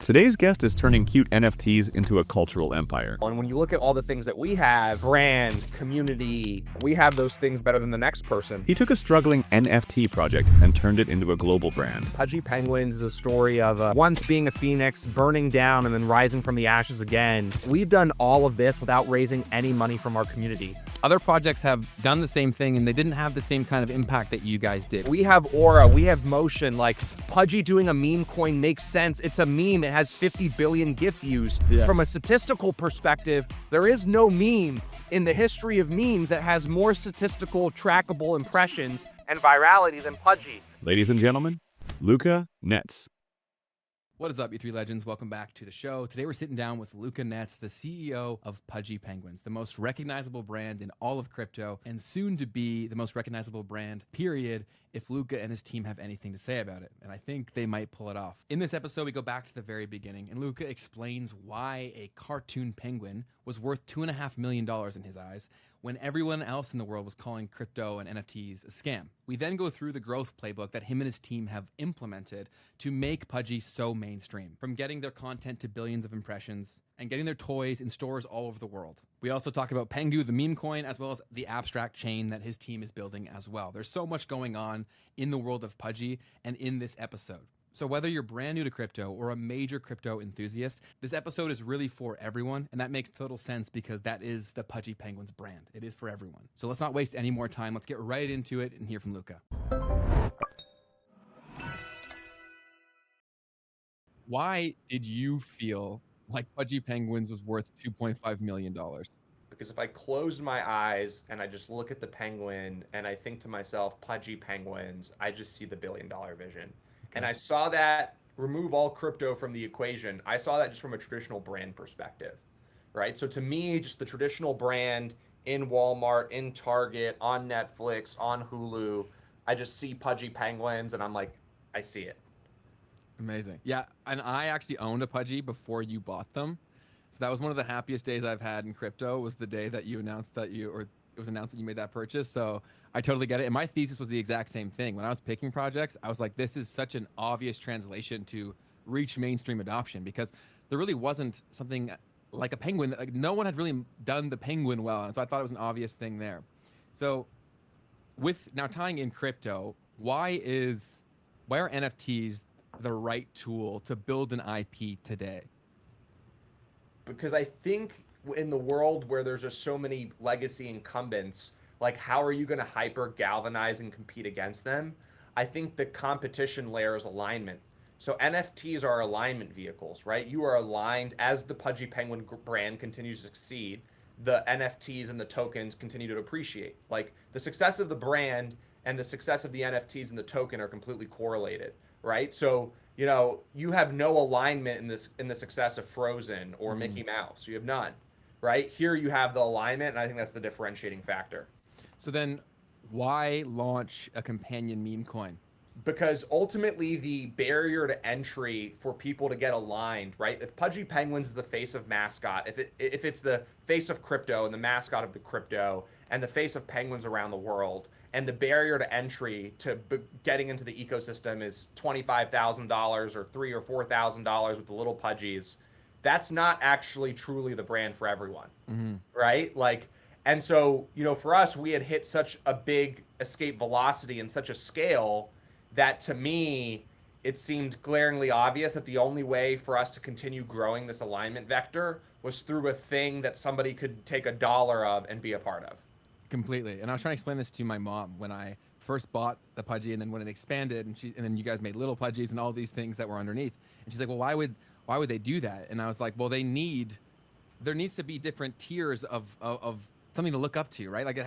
Today's guest is turning cute NFTs into a cultural empire. And when you look at all the things that we have, brand, community, we have those things better than the next person. He took a struggling NFT project and turned it into a global brand. Pudgy Penguins is a story of once being a phoenix, burning down, and then rising from the ashes again. We've done all of this without raising any money from our community. Other projects have done the same thing and they didn't have the same kind of impact that you guys did. We have aura, we have motion. Like Pudgy doing a meme coin makes sense. It's a meme, it has 50 billion GIF views. Yeah. From a statistical perspective, there is no meme in the history of memes that has more statistical trackable impressions and virality than Pudgy. Ladies and gentlemen, Luca Netz. What is up, you three legends? Welcome back to the show. Today we're sitting down with Luca Netz, the CEO of Pudgy Penguins, the most recognizable brand in all of crypto, and soon to be the most recognizable brand, period, if Luca and his team have anything to say about it. And I think they might pull it off. In this episode, we go back to the very beginning, and Luca explains why a cartoon penguin was worth $2.5 million in his eyes, when everyone else in the world was calling crypto and NFTs a scam. We then go through the growth playbook that him and his team have implemented to make Pudgy so mainstream, from getting their content to billions of impressions and getting their toys in stores all over the world. We also talk about Pengu, the meme coin, as well as the abstract chain that his team is building as well. There's so much going on in the world of Pudgy and in this episode. So whether you're brand new to crypto or a major crypto enthusiast, this episode is really for everyone, and that makes total sense because that is the Pudgy Penguins brand. It is for everyone. So let's not waste any more time. Let's get right into it and hear from Luca. Why did you feel like Pudgy Penguins was worth $2.5 million? Because if I close my eyes and I just look at the penguin and I think to myself, Pudgy Penguins, I just see the billion-dollar vision. And I saw that remove all crypto from the equation. I saw that just from a traditional brand perspective, right? So to me, just the traditional brand in Walmart, in Target, on Netflix, on Hulu, I just see Pudgy Penguins and I'm like, I see it. Amazing. Yeah, and I actually owned a Pudgy before you bought them. So that was one of the happiest days I've had in crypto, was the day that you announced that it was announced that you made that purchase. So I totally get it. And my thesis was the exact same thing. When I was picking projects, I was like, this is such an obvious translation to reach mainstream adoption, because there really wasn't something like a penguin. Like, no one had really done the penguin well. And so I thought it was an obvious thing there. So with now tying in crypto, why are NFTs the right tool to build an IP today? Because I think in the world where there's just so many legacy incumbents, like how are you going to hyper galvanize and compete against them? I think the competition layer is alignment. So NFTs are alignment vehicles, right? You are aligned as the Pudgy Penguin brand continues to succeed. The NFTs and the tokens continue to appreciate. Like the success of the brand and the success of the NFTs and the token are completely correlated, right? So, you know, you have no alignment in the success of Frozen or Mickey Mouse. You have none, right? Here you have the alignment, and I think that's the differentiating factor. So then why launch a companion meme coin? Because ultimately the barrier to entry for people to get aligned, right? If Pudgy Penguins is the face of mascot, if it's the face of crypto and the mascot of the crypto and the face of penguins around the world, and the barrier to entry to getting into the ecosystem is $25,000 or $3,000 or $4,000 with the little Pudgies, that's not actually truly the brand for everyone, right? Like, and so, you know, for us, we had hit such a big escape velocity and such a scale that to me, it seemed glaringly obvious that the only way for us to continue growing this alignment vector was through a thing that somebody could take $1 of and be a part of. Completely. And I was trying to explain this to my mom when I first bought the Pudgy, and then when it expanded, and then you guys made little Pudgies and all these things that were underneath. And she's like, well, why would they do that? And I was like, well, there needs to be different tiers of something to look up to, right? Like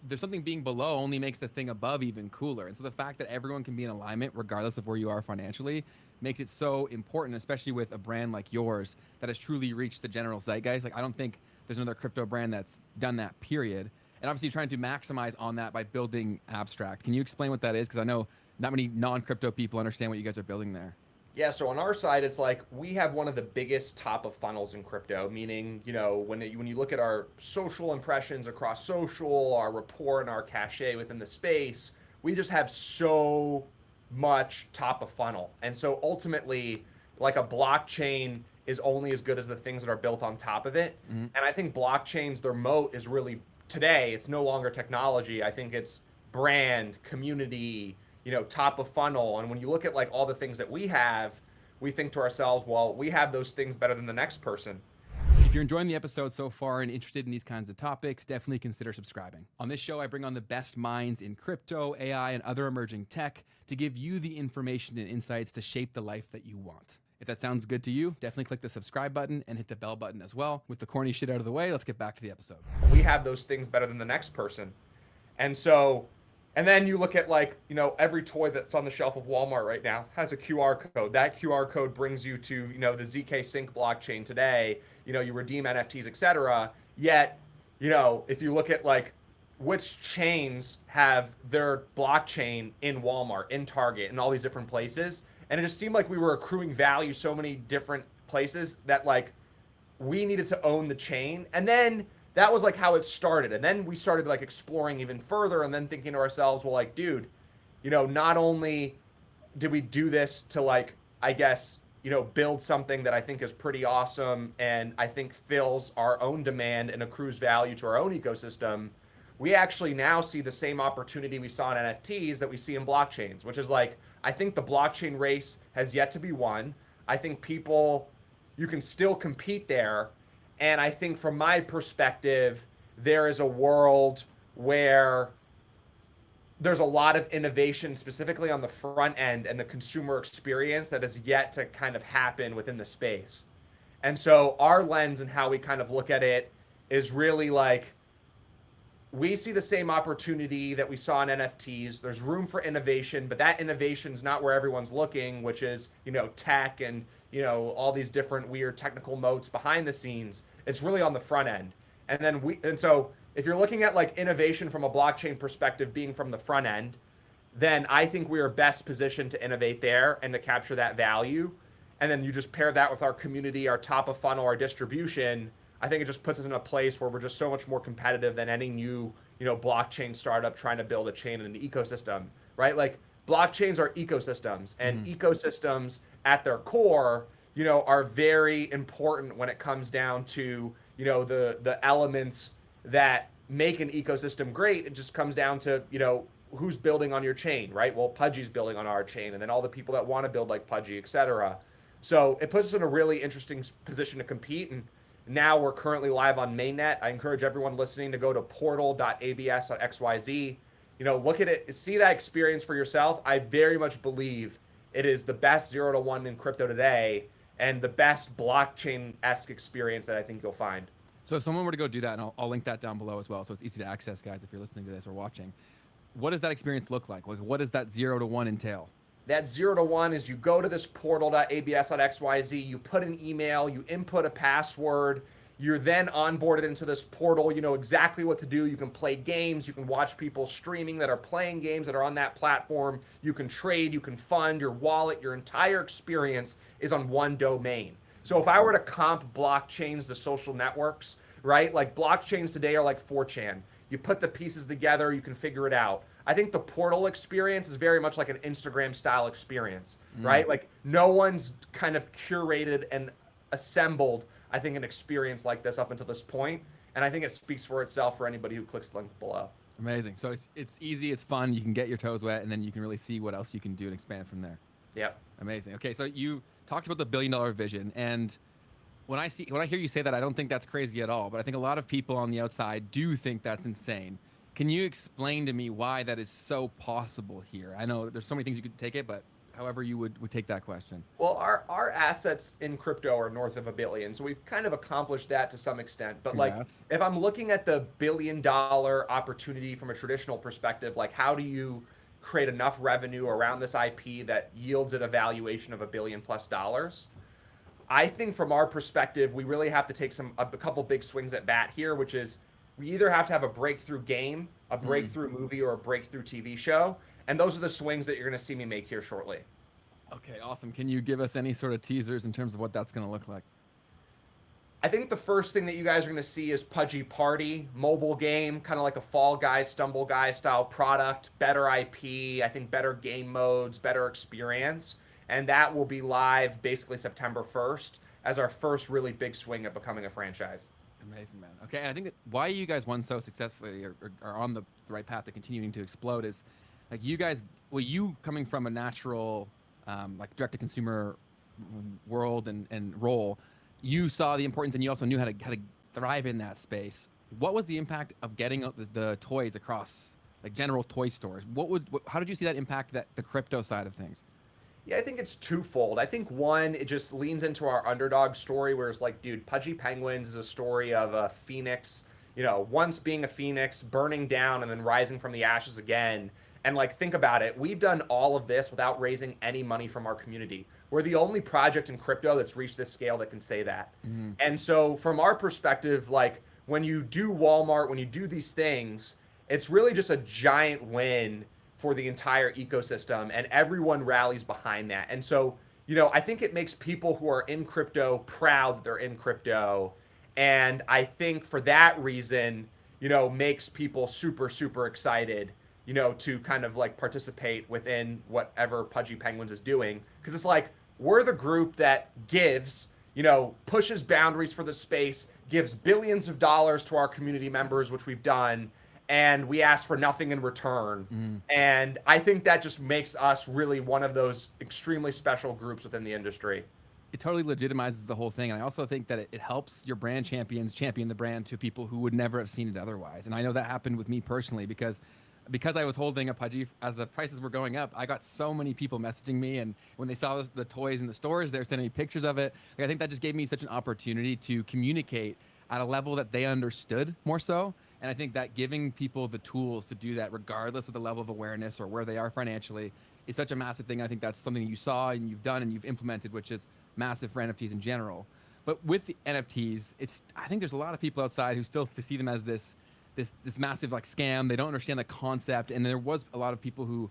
there's something being below only makes the thing above even cooler. And so the fact that everyone can be in alignment regardless of where you are financially makes it so important, especially with a brand like yours that has truly reached the general zeitgeist. Like, I don't think there's another crypto brand that's done that, period. And obviously trying to maximize on that by building abstract. Can you explain what that is? Because I know not many non-crypto people understand what you guys are building there. Yeah, so on our side, it's like we have one of the biggest top of funnels in crypto, meaning, you know, when you look at our social impressions across social, our rapport and our cachet within the space, we just have so much top of funnel. And so ultimately, like a blockchain is only as good as the things that are built on top of it. And I think blockchains, their moat is really today, it's no longer technology. I think it's brand, community, top of funnel. And when you look at like all the things that we have, we think to ourselves, well, we have those things better than the next person. If you're enjoying the episode so far and interested in these kinds of topics, definitely consider subscribing. On this show, I bring on the best minds in crypto, AI, and other emerging tech to give you the information and insights to shape the life that you want. If that sounds good to you, definitely click the subscribe button and hit the bell button as well. With the corny shit out of the way, let's get back to the episode. We have those things better than the next person. And then you look at like, every toy that's on the shelf of Walmart right now has a QR code. That QR code brings you to, the ZK Sync blockchain today. You redeem NFTs, etc. Yet, if you look at like which chains have their blockchain in Walmart, in Target, in all these different places, and it just seemed like we were accruing value so many different places that like we needed to own the chain. And then that was like how it started. And then we started like exploring even further and then thinking to ourselves, well, like, dude, not only did we do this to like, I guess, build something that I think is pretty awesome and I think fills our own demand and accrues value to our own ecosystem, we actually now see the same opportunity we saw in NFTs that we see in blockchains, which is like, I think the blockchain race has yet to be won. I think you can still compete there. And I think from my perspective, there is a world where there's a lot of innovation specifically on the front end and the consumer experience that is yet to kind of happen within the space. And so our lens and how we kind of look at it is really like, we see the same opportunity that we saw in NFTs. There's room for innovation, but that innovation is not where everyone's looking, which is, tech and, all these different weird technical moats behind the scenes. It's really on the front end. And so if you're looking at like innovation from a blockchain perspective being from the front end, then I think we are best positioned to innovate there and to capture that value. And then you just pair that with our community, our top of funnel, our distribution. I think it just puts us in a place where we're just so much more competitive than any new, blockchain startup trying to build a chain and an ecosystem, right? Like blockchains are ecosystems, and ecosystems at their core, are very important when it comes down to, the elements that make an ecosystem great. It just comes down to, who's building on your chain, right? Well, Pudgy's building on our chain, and then all the people that want to build like Pudgy, etc. So it puts us in a really interesting position to compete. And now we're currently live on mainnet. I encourage everyone listening to go to portal.abs.xyz. Look at it, see that experience for yourself. I very much believe it is the best 0 to 1 in crypto today and the best blockchain-esque experience that I think you'll find. So if someone were to go do that, and I'll link that down below as well, so it's easy to access, guys, if you're listening to this or watching. What does that experience look like? Like, what does that 0 to 1 entail? That 0 to 1 is you go to this portal.abs.xyz, you put an email, you input a password, you're then onboarded into this portal. You know exactly what to do. You can play games, you can watch people streaming that are playing games that are on that platform, you can trade, you can fund your wallet. Your entire experience is on one domain. So if I were to comp blockchains to social networks, right? Like blockchains today are like 4chan. You put the pieces together, you can figure it out. I think the portal experience is very much like an Instagram style experience, right? Like no one's kind of curated and assembled, I think, an experience like this up until this point. And I think it speaks for itself for anybody who clicks the link below. Amazing. So it's easy, it's fun, you can get your toes wet, and then you can really see what else you can do and expand from there. Yep. Amazing. Okay, so you talked about the $1 billion vision, and when I hear you say that, I don't think that's crazy at all, but I think a lot of people on the outside do think that's insane. Can you explain to me why that is so possible here? I know there's so many things you could take it, but however you would take that question. Well, our assets in crypto are north of $1 billion, so we've kind of accomplished that to some extent. But Congrats. like, if I'm looking at the $1 billion opportunity from a traditional perspective, like how do you create enough revenue around this IP that yields it a valuation of $1 billion+? I think from our perspective, we really have to take a couple big swings at bat here, which is we either have to have a breakthrough game, a breakthrough movie, or a breakthrough TV show. And those are the swings that you're going to see me make here shortly. Okay, awesome. Can you give us any sort of teasers in terms of what that's going to look like? I think the first thing that you guys are going to see is Pudgy Party, mobile game, kind of like a Fall Guys, Stumble Guys style product, better IP, I think better game modes, better experience. And that will be live basically September 1st as our first really big swing at becoming a franchise. Amazing, man. Okay, and I think that why you guys won so successfully or are on the right path to continuing to explode is like you guys, well, you coming from a natural like direct to consumer world and role, you saw the importance and you also knew how to thrive in that space. What was the impact of getting the toys across like general toy stores? How did you see that impact the crypto side of things? Yeah, I think it's twofold. I think one, it just leans into our underdog story where it's like, dude, Pudgy Penguins is a story of a phoenix, once being a phoenix, burning down and then rising from the ashes again. And like, think about it. We've done all of this without raising any money from our community. We're the only project in crypto that's reached this scale that can say that. Mm-hmm. And so from our perspective, like when you do Walmart, when you do these things, it's really just a giant win for the entire ecosystem, and everyone rallies behind that. And so, I think it makes people who are in crypto proud that they're in crypto. And I think for that reason, makes people super, super excited, to kind of like participate within whatever Pudgy Penguins is doing. Because it's like, we're the group that gives, pushes boundaries for the space, gives billions of dollars to our community members, which we've done, and we ask for nothing in return. And I think that just makes us really one of those extremely special groups within the industry. It totally legitimizes the whole thing. And I also think that it helps your brand champions champion the brand to people who would never have seen it otherwise. And I know that happened with me personally because I was holding a Pudgy as the prices were going up. I got so many people messaging me, and when they saw the toys in the stores, they were sending me pictures of it. Like, I think that just gave me such an opportunity to communicate at a level that they understood more so. And I think that giving people the tools to do that, regardless of the level of awareness or where they are financially, is such a massive thing. I think that's something you saw and you've done and you've implemented, which is massive for NFTs in general. But with the NFTs, I think there's a lot of people outside who still see them as this massive like scam. They don't understand the concept. And there was a lot of people who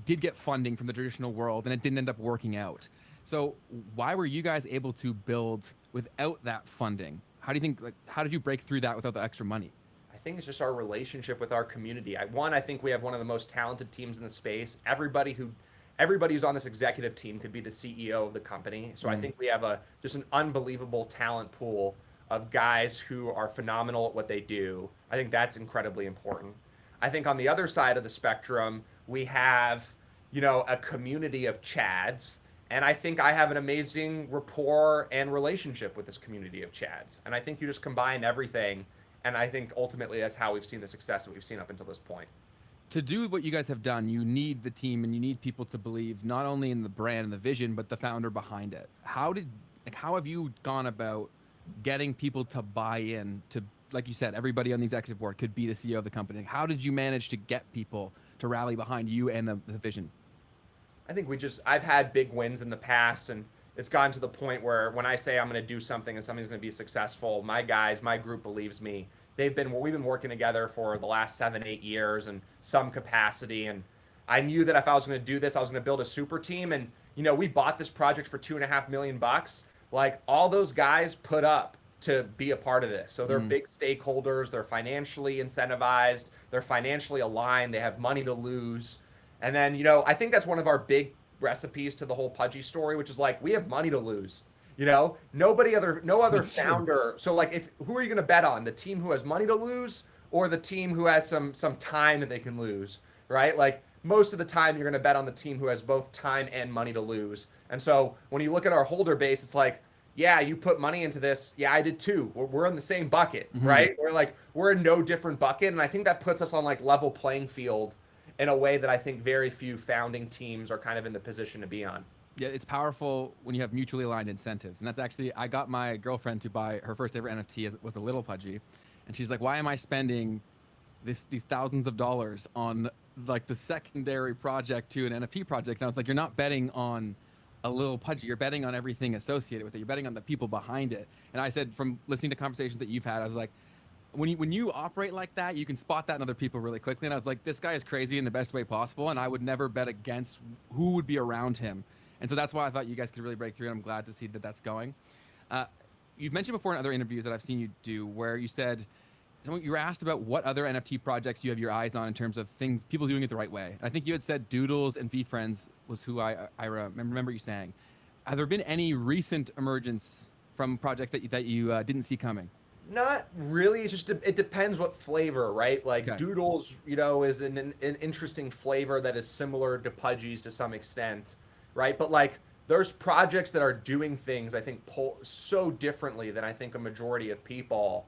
did get funding from the traditional world and it didn't end up working out. So why were you guys able to build without that funding? How do you think, how did you break through that without the extra money? I think it's just our relationship with our community. I think we have one of the most talented teams in the space. Everybody who's on this executive team could be the CEO of the company. So I think we have just an unbelievable talent pool of guys who are phenomenal at what they do. I think that's incredibly important. I think on the other side of the spectrum, we have, a community of Chads. And I think I have an amazing rapport and relationship with this community of Chads. And I think you just combine everything. And I think ultimately that's how we've seen the success that we've seen up until this point. To do what you guys have done, you need the team and you need people to believe not only in the brand and the vision, but the founder behind it. How have you gone about getting people to buy in to, like you said, everybody on the executive board could be the CEO of the company? How did you manage to get people to rally behind you and the vision? I think I've had big wins in the past, and it's gotten to the point where when I say I'm going to do something and something's going to be successful, my group believes me. We've been working together for the last 7-8 years in some capacity. And I knew that if I was going to do this, I was going to build a super team. And, we bought this project for $2.5 million. Like, all those guys put up to be a part of this. So they're big stakeholders. They're financially incentivized. They're financially aligned. They have money to lose. And then, I think that's one of our big recipes to the whole Pudgy story, which is like, we have money to lose. No other founder. So like, who are you going to bet on? The team who has money to lose, or the team who has some time that they can lose, right? Like, most of the time you're going to bet on the team who has both time and money to lose. And so when you look at our holder base, it's like, yeah, you put money into this. Yeah, I did too. We're in the same bucket, right? We're in no different bucket. And I think that puts us on like level playing field in a way that I think very few founding teams are kind of in the position to be on. Yeah, it's powerful when you have mutually aligned incentives. And that's actually, I got my girlfriend to buy her first ever NFT. It was a little Pudgy. And she's like, why am I spending these thousands of dollars on like the secondary project to an NFT project? And I was like, you're not betting on a little Pudgy. You're betting on everything associated with it. You're betting on the people behind it. And I said, from listening to conversations that you've had, I was like, when you operate like that, you can spot that in other people really quickly. And I was like, this guy is crazy in the best way possible. And I would never bet against who would be around him. And so that's why I thought you guys could really break through, and I'm glad to see that that's going. You've mentioned before in other interviews that I've seen you do where you said you were asked about what other NFT projects you have your eyes on in terms of things, people doing it the right way. I think you had said Doodles and VFriends was who I remember you saying. Have there been any recent emergence from projects that you didn't see coming? Not really. It's just it depends what flavor, right? Like Okay. Doodles, is an interesting flavor that is similar to Pudgy's to some extent, right? But like there's projects that are doing things I think so differently than I think a majority of people.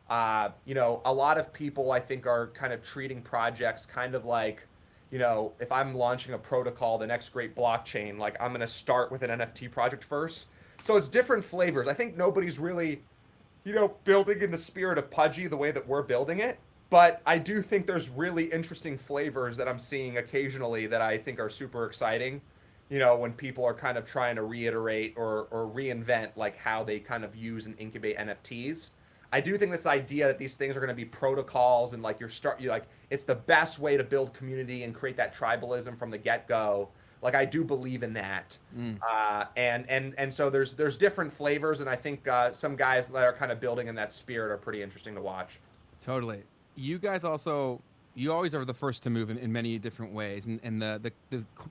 A lot of people I think are kind of treating projects kind of like, if I'm launching a protocol, the next great blockchain, like I'm going to start with an NFT project first. So it's different flavors. I think nobody's really building in the spirit of Pudgy the way that we're building it. But I do think there's really interesting flavors that I'm seeing occasionally that I think are super exciting. When people are kind of trying to reiterate or reinvent like how they kind of use and incubate NFTs. I do think this idea that these things are going to be protocols and like it's the best way to build community and create that tribalism from the get-go. Like I do believe in that, and so there's different flavors, and I think some guys that are kind of building in that spirit are pretty interesting to watch. Totally. You guys you always are the first to move in many different ways, and the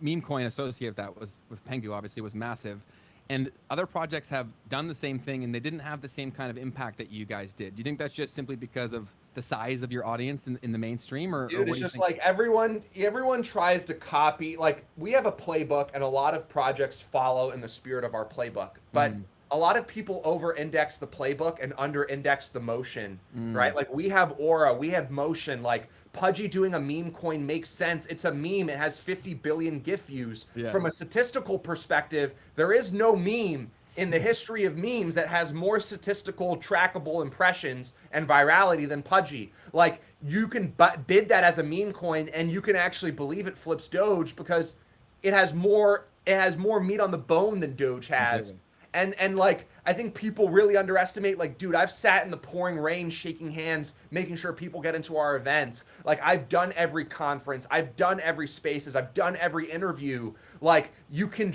meme coin associated with that with Pengu obviously was massive, and other projects have done the same thing, and they didn't have the same kind of impact that you guys did. Do you think that's just simply because of the size of your audience in the mainstream, or Dude, or it's just like everyone tries to copy. Like we have a playbook, and a lot of projects follow in the spirit of our playbook, but a lot of people over-index the playbook and under-index the motion, right? Like we have aura, we have motion. Like Pudgy doing a meme coin makes sense. It's a meme. It has 50 billion GIF views. Yes. From a statistical perspective, there is no meme in the history of memes that has more statistical trackable impressions and virality than Pudgy. Like you can bid that as a meme coin and you can actually believe it flips Doge because it has more meat on the bone than Doge has. Completely. And like I think people really underestimate, like, dude, I've sat in the pouring rain shaking hands, making sure people get into our events. Like I've done every conference, I've done every spaces, I've done every interview. Like you can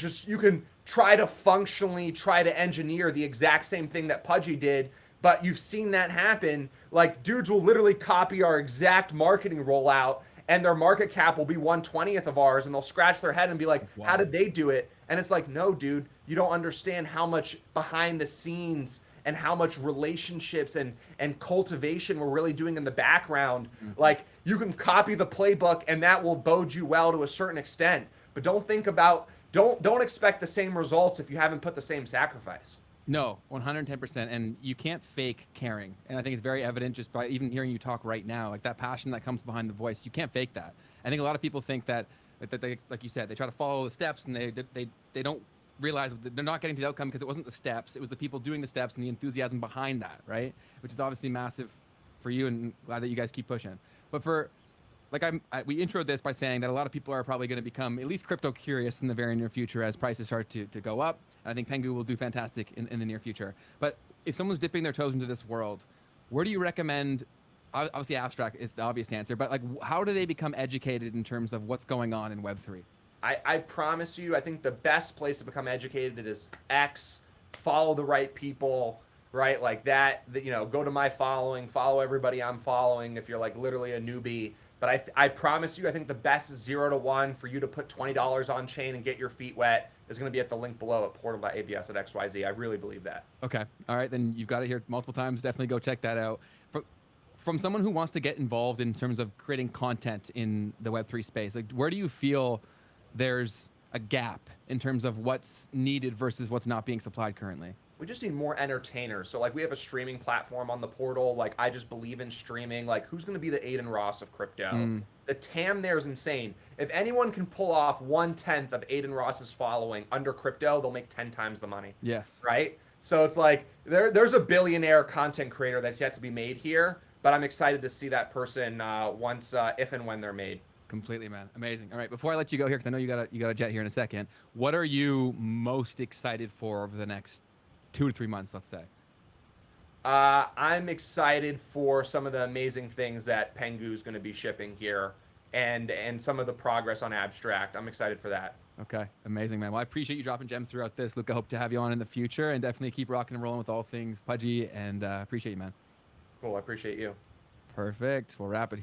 try to functionally try to engineer the exact same thing that Pudgy did, but you've seen that happen. Like dudes will literally copy our exact marketing rollout and their market cap will be 1/20th of ours, and they'll scratch their head and be like, wow, how did they do it? And it's like, no, dude, you don't understand how much behind the scenes and how much relationships and cultivation we're really doing in the background. Like you can copy the playbook and that will bode you well to a certain extent, but don't expect the same results if you haven't put the same sacrifice. No, 110%. And you can't fake caring. And I think it's very evident just by even hearing you talk right now, like that passion that comes behind the voice. You can't fake that. I think a lot of people think that they, like you said, they try to follow the steps and they don't realize that they're not getting to the outcome because it wasn't the steps. It was the people doing the steps and the enthusiasm behind that, right? Which is obviously massive for you, and glad that you guys keep pushing. But we introed this by saying that a lot of people are probably going to become at least crypto curious in the very near future as prices start to go up. And I think Pengu will do fantastic in the near future. But if someone's dipping their toes into this world, where do you recommend? Obviously, abstract is the obvious answer, but like, how do they become educated in terms of what's going on in Web3? I promise you, I think the best place to become educated is X. Follow the right people, right? Like that, go to my following, follow everybody I'm following if you're like literally a newbie. But I promise you, I think the best is 0 to 1 for you to put $20 on chain and get your feet wet is going to be at the link below at portal.abs@xyz. I really believe that. Okay. All right. Then you've got it here multiple times. Definitely go check that out. From someone who wants to get involved in terms of creating content in the Web3 space, like where do you feel there's a gap in terms of what's needed versus what's not being supplied currently? We just need more entertainers. So like we have a streaming platform on the portal. Like I just believe in streaming. Like who's going to be the Aiden Ross of crypto? The TAM there is insane. If anyone can pull off 1/10 of Aiden Ross's following under crypto, they'll make 10 times the money. Yes. Right? So it's like there's a billionaire content creator that's yet to be made here, but I'm excited to see that person once, if and when they're made. Completely, man. Amazing. All right, before I let you go here, because I know you got a jet here in a second, what are you most excited for over the next 2 to 3 months, let's say? I'm excited for some of the amazing things that Pengu is going to be shipping here and some of the progress on Abstract. I'm excited for that. Okay, amazing, man. Well, I appreciate you dropping gems throughout this. Luca, hope to have you on in the future, and definitely keep rocking and rolling with all things Pudgy, and appreciate you, man. Cool, I appreciate you. Perfect. We'll wrap it